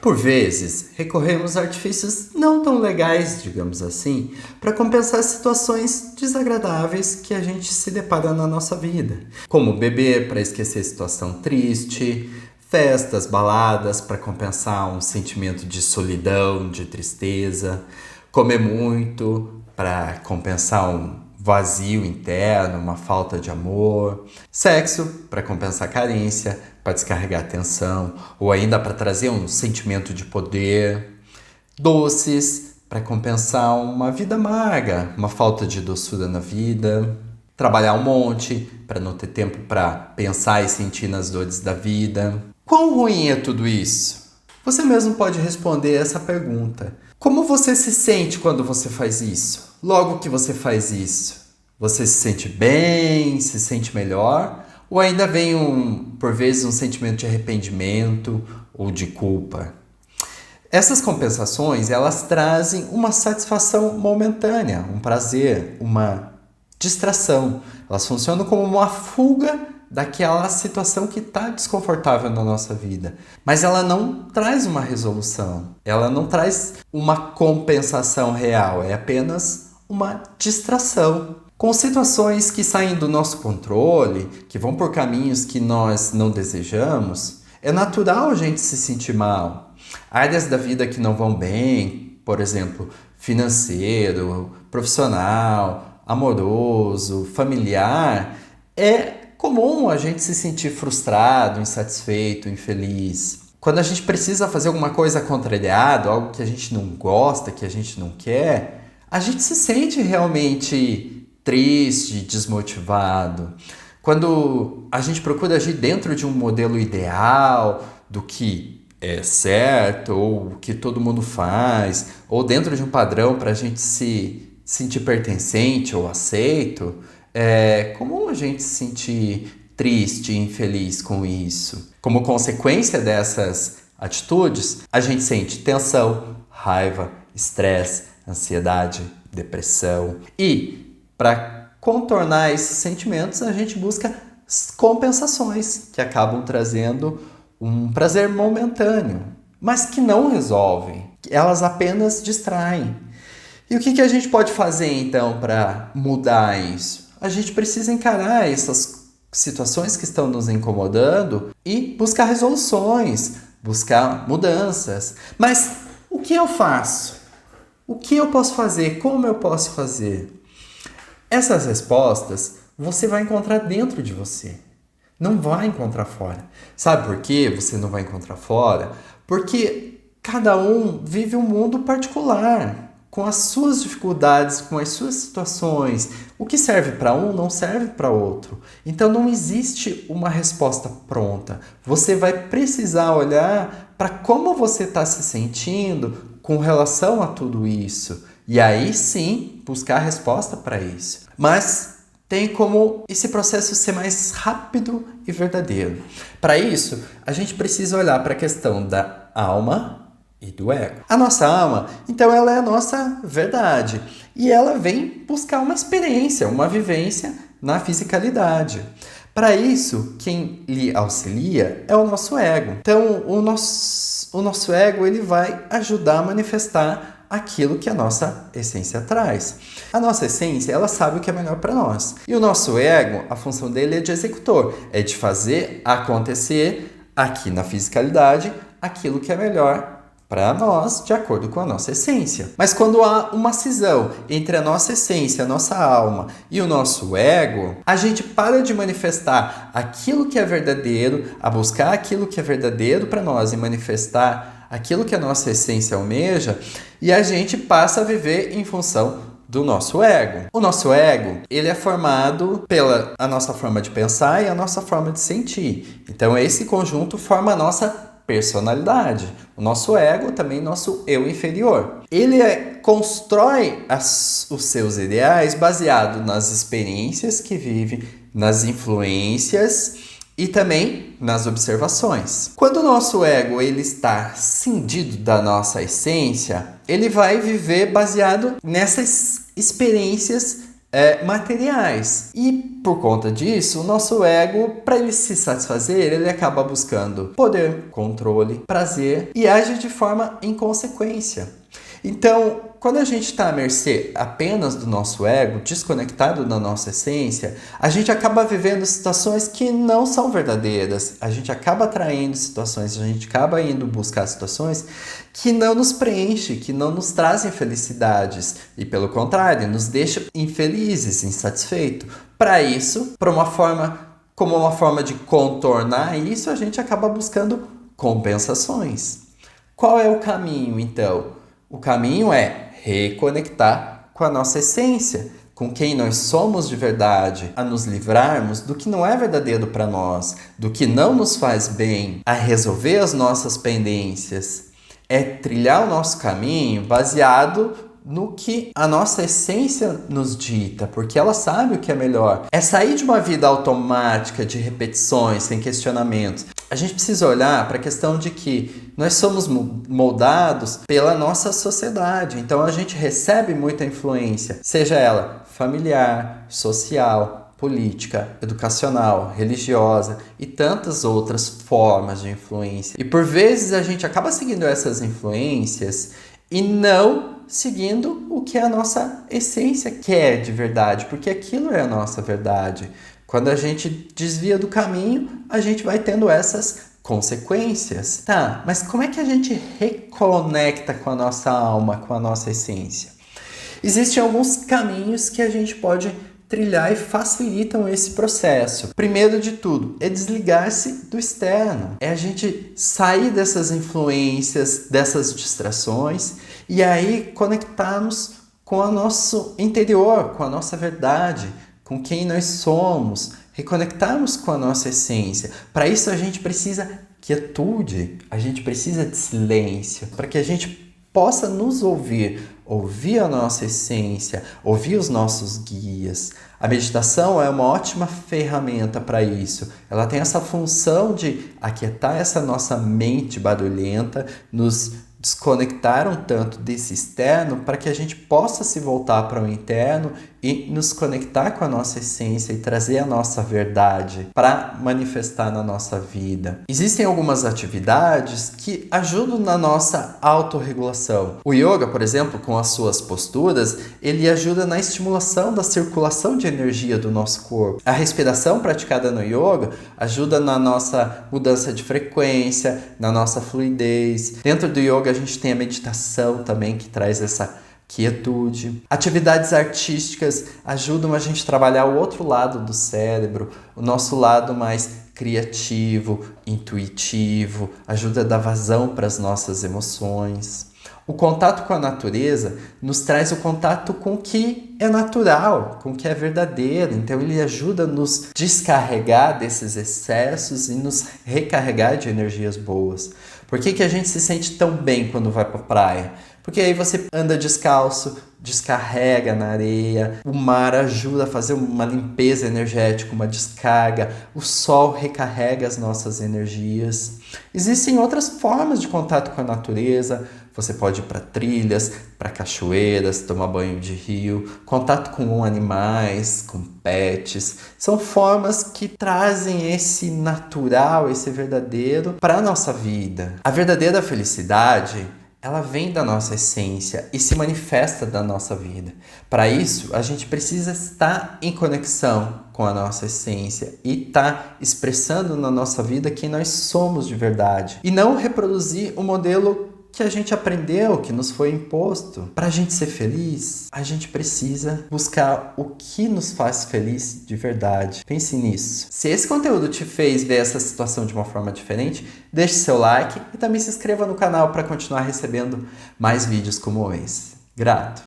Por vezes, recorremos a artifícios não tão legais, digamos assim, para compensar situações desagradáveis que a gente se depara na nossa vida, como beber para esquecer situação triste, festas, baladas para compensar um sentimento de solidão, de tristeza, comer muito para compensar um vazio interno, uma falta de amor, sexo para compensar carência, para descarregar tensão, ou ainda para trazer um sentimento de poder, doces para compensar uma vida amarga, uma falta de doçura na vida, trabalhar um monte para não ter tempo para pensar e sentir nas dores da vida. Quão ruim é tudo isso? Você mesmo pode responder essa pergunta. Como você se sente quando você faz isso? Logo que você faz isso, você se sente bem, se sente melhor? Ou ainda vem, por vezes, um sentimento de arrependimento ou de culpa? Essas compensações, elas trazem uma satisfação momentânea, um prazer, uma distração. Elas funcionam como uma fuga daquela situação que está desconfortável na nossa vida. Mas ela não traz uma resolução, ela não traz uma compensação real, é apenas uma distração. Com situações que saem do nosso controle, que vão por caminhos que nós não desejamos, é natural a gente se sentir mal. Áreas da vida que não vão bem, por exemplo, financeiro, profissional, amoroso, familiar, é comum a gente se sentir frustrado, insatisfeito, infeliz. Quando a gente precisa fazer alguma coisa contrariada, algo que a gente não gosta, que a gente não quer, a gente se sente realmente triste, desmotivado. Quando a gente procura agir dentro de um modelo ideal, do que é certo, ou o que todo mundo faz, ou dentro de um padrão para a gente se sentir pertencente ou aceito, é comum a gente se sentir triste e infeliz com isso. Como consequência dessas atitudes, a gente sente tensão, raiva, estresse, ansiedade, depressão. E para contornar esses sentimentos, a gente busca compensações que acabam trazendo um prazer momentâneo, mas que não resolvem. Elas apenas distraem. E o que a gente pode fazer então para mudar isso? A gente precisa encarar essas situações que estão nos incomodando e buscar resoluções, buscar mudanças. Mas o que eu faço? O que eu posso fazer? Como eu posso fazer? Essas respostas você vai encontrar dentro de você. Não vai encontrar fora. Sabe por que você não vai encontrar fora? Porque cada um vive um mundo particular, com as suas dificuldades, com as suas situações. O que serve para um não serve para outro. Então não existe uma resposta pronta. Você vai precisar olhar para como você está se sentindo com relação a tudo isso. E aí sim buscar a resposta para isso. Mas tem como esse processo ser mais rápido e verdadeiro. Para isso, a gente precisa olhar para a questão da alma e do ego. A nossa alma, então, ela é a nossa verdade. E ela vem buscar uma experiência, uma vivência na fisicalidade. Para isso, quem lhe auxilia é o nosso ego. Então, o nosso ego ele vai ajudar a manifestar aquilo que a nossa essência traz. A nossa essência, ela sabe o que é melhor para nós. E o nosso ego, a função dele é de executor, é de fazer acontecer aqui na fisicalidade aquilo que é melhor para nós, de acordo com a nossa essência. Mas quando há uma cisão entre a nossa essência, a nossa alma e o nosso ego, a gente para de manifestar aquilo que é verdadeiro, a buscar aquilo que é verdadeiro para nós e manifestar aquilo que a nossa essência almeja, e a gente passa a viver em função do nosso ego. O nosso ego, ele é formado pela a nossa forma de pensar e a nossa forma de sentir. Então esse conjunto forma a nossa personalidade. O nosso ego, também nosso eu inferior. Ele constrói os seus ideais baseado nas experiências que vive, nas influências e também nas observações. Quando o nosso ego ele está cindido da nossa essência, ele vai viver baseado nessas experiências materiais. E por conta disso, o nosso ego, para ele se satisfazer, ele acaba buscando poder, controle, prazer e age de forma inconsequência. Então, quando a gente está à mercê apenas do nosso ego, desconectado da nossa essência, a gente acaba vivendo situações que não são verdadeiras. A gente acaba atraindo situações, a gente acaba indo buscar situações que não nos preenchem, que não nos trazem felicidades. E pelo contrário, nos deixam infelizes, insatisfeitos. Para isso, como uma forma de contornar isso, a gente acaba buscando compensações. Qual é o caminho, então? O caminho é reconectar com a nossa essência, com quem nós somos de verdade, a nos livrarmos do que não é verdadeiro para nós, do que não nos faz bem, a resolver as nossas pendências. É trilhar o nosso caminho baseado no que a nossa essência nos dita, porque ela sabe o que é melhor. É sair de uma vida automática de repetições, sem questionamentos. A gente precisa olhar para a questão de que nós somos moldados pela nossa sociedade, então a gente recebe muita influência, seja ela familiar, social, política, educacional, religiosa e tantas outras formas de influência. E por vezes a gente acaba seguindo essas influências e não seguindo o que a nossa essência quer de verdade, porque aquilo é a nossa verdade. Quando a gente desvia do caminho, a gente vai tendo essas consequências. Tá, mas como é que a gente reconecta com a nossa alma, com a nossa essência? Existem alguns caminhos que a gente pode trilhar e facilitam esse processo. Primeiro de tudo, é desligar-se do externo. É a gente sair dessas influências, dessas distrações e aí conectarmos com o nosso interior, com a nossa verdade, com quem nós somos, reconectarmos com a nossa essência. Para isso a gente precisa quietude, a gente precisa de silêncio, para que a gente possa nos ouvir a nossa essência, ouvir os nossos guias. A meditação é uma ótima ferramenta para isso. Ela tem essa função de aquietar essa nossa mente barulhenta, nos desconectar um tanto desse externo para que a gente possa se voltar para o interno e nos conectar com a nossa essência e trazer a nossa verdade para manifestar na nossa vida. Existem algumas atividades que ajudam na nossa autorregulação. O yoga, por exemplo, com as suas posturas, ele ajuda na estimulação da circulação de energia do nosso corpo. A respiração praticada no yoga ajuda na nossa mudança de frequência, na nossa fluidez. Dentro do yoga a gente tem a meditação também, que traz essa quietude. Atividades artísticas ajudam a gente a trabalhar o outro lado do cérebro, o nosso lado mais criativo, intuitivo, ajuda a dar vazão para as nossas emoções. O contato com a natureza nos traz o contato com o que é natural, com o que é verdadeiro. Então ele ajuda a nos descarregar desses excessos e nos recarregar de energias boas. Por que a gente se sente tão bem quando vai para a praia? Porque aí você anda descalço, descarrega na areia, o mar ajuda a fazer uma limpeza energética, uma descarga, o sol recarrega as nossas energias. Existem outras formas de contato com a natureza. Você pode ir para trilhas, para cachoeiras, tomar banho de rio, contato com animais, com pets. São formas que trazem esse natural, esse verdadeiro para a nossa vida. A verdadeira felicidade, ela vem da nossa essência e se manifesta da nossa vida. Para isso, a gente precisa estar em conexão com a nossa essência e estar expressando na nossa vida quem nós somos de verdade. E não reproduzir o modelo que a gente aprendeu, que nos foi imposto. Para a gente ser feliz, a gente precisa buscar o que nos faz feliz de verdade. Pense nisso. Se esse conteúdo te fez ver essa situação de uma forma diferente, deixe seu like e também se inscreva no canal para continuar recebendo mais vídeos como esse. Grato!